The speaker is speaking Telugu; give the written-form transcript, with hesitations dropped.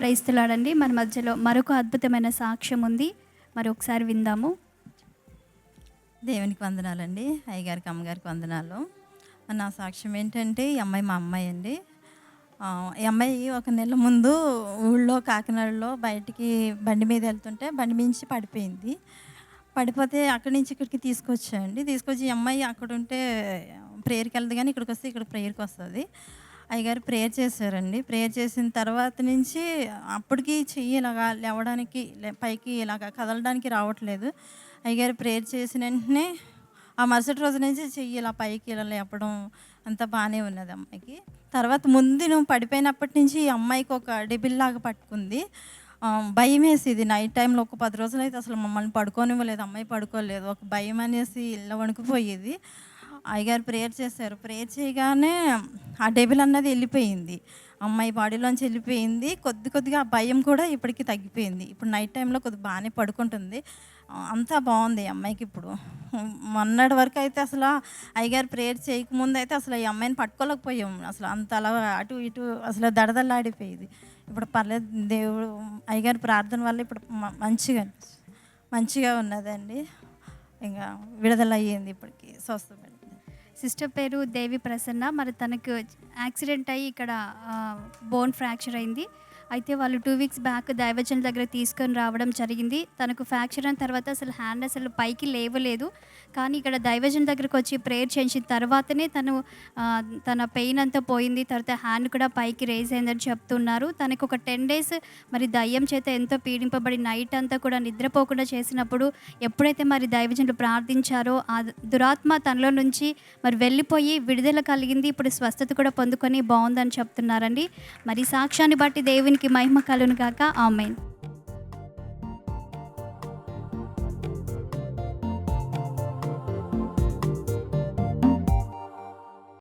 క్రైస్తలాడండి. మన మధ్యలో మరొక అద్భుతమైన సాక్ష్యం ఉంది. మరి ఒకసారి విందాము. దేవునికి వందనాలండి. అయ్యగారికి, అమ్మగారికి వందనాలు. నా సాక్ష్యం ఏంటంటే, ఈ అమ్మాయి మా అమ్మాయి అండి. ఈ అమ్మాయి ఒక నెల ముందు ఊళ్ళో కాకినాడలో బయటికి బండి మీద వెళ్తుంటే బండి మించి పడిపోయింది. పడిపోతే అక్కడి నుంచి ఇక్కడికి తీసుకొచ్చాయండి. తీసుకొచ్చి ఈ అమ్మాయి అక్కడ ఉంటే ప్రేయర్కి వెళ్దు, కానీ ఇక్కడికి వస్తే ఇక్కడ ప్రేయర్కి వస్తుంది. అయ్యగారు ప్రేయర్ చేశారండి. ప్రేయర్ చేసిన తర్వాత నుంచి అప్పటికి చెయ్యి ఇలాగా లేవడానికి పైకి ఇలాగా కదలడానికి రావట్లేదు. అయ్యగారు ప్రేయర్ చేసిన వెంటనే ఆ మరుసటి రోజు నుంచి చెయ్యి ఇలా పైకి ఇలా లేపడం అంతా బాగానే ఉన్నది అమ్మాయికి. తర్వాత ముందు పడిపోయినప్పటి నుంచి ఈ అమ్మాయికి ఒక డెబిల్లాగా పట్టుకుంది. భయం వేసేది. నైట్ టైంలో ఒక 10 రోజులు అయితే అసలు మమ్మల్ని పడుకోనివ్వలేదు. అమ్మాయి పడుకోలేదు. ఒక భయం అనేసి ఇళ్ళ వణుకుపోయేది. అయ్యగారు ప్రేయర్ చేశారు. ప్రేయర్ చేయగానే ఆ డెబిల్ అన్నది వెళ్ళిపోయింది. అమ్మాయి బాడీలోంచి వెళ్ళిపోయింది. కొద్దిగా ఆ భయం కూడా ఇప్పటికి తగ్గిపోయింది. ఇప్పుడు నైట్ టైంలో కొద్దిగా బాగానే పడుకుంటుంది. అంతా బాగుంది అమ్మాయికి ఇప్పుడు. మొన్నటి వరకు అయితే అసలు అయ్యగారు ప్రేయర్ చేయకముందు అయితే అసలు ఈ అమ్మాయిని పట్టుకోలేకపోయాము. అసలు అంత అలా అటు ఇటు అసలు దడదల్లాడిపోయేది. ఇప్పుడు పర్లేదు, దేవుడు అయ్యగారి ప్రార్థన వల్ల ఇప్పుడు మంచిగా ఉన్నదండి. ఇంకా విడుదల అయ్యింది, ఇప్పటికి స్వస్థపడింది. సిస్టర్ పేరు దేవి ప్రసన్న. మరి తనకు యాక్సిడెంట్ అయ్యి ఇక్కడ బోన్ ఫ్రాక్చర్ అయింది. అయితే వాళ్ళు 2 వీక్స్ బ్యాక్ దైవజనుల దగ్గర తీసుకొని రావడం జరిగింది. తనకు ఫ్రాక్చర్ అయిన తర్వాత అసలు హ్యాండ్ అసలు పైకి లేవలేదు. కానీ ఇక్కడ దైవజనుల దగ్గరకు వచ్చి ప్రేయర్ చేసిన తర్వాతనే తన పెయిన్ అంతా పోయింది. తర్వాత హ్యాండ్ కూడా పైకి రేజ్ అయిందని చెప్తున్నారు. తనకు ఒక 10 days మరి దయ్యం చేత ఎంతో పీడింపబడి నైట్ అంతా కూడా నిద్రపోకుండా చేసినప్పుడు ఎప్పుడైతే మరి దైవజనులు ప్రార్థించారో ఆ దురాత్మ తనలో నుంచి మరి వెళ్ళిపోయి విడుదల కలిగింది. ఇప్పుడు స్వస్థత కూడా పొందుకొని బాగుందని చెప్తున్నారండి. మరి సాక్ష్యాన్ని బట్టి దేవునికి మహిమ కలుగును గాక. ఆమేన్.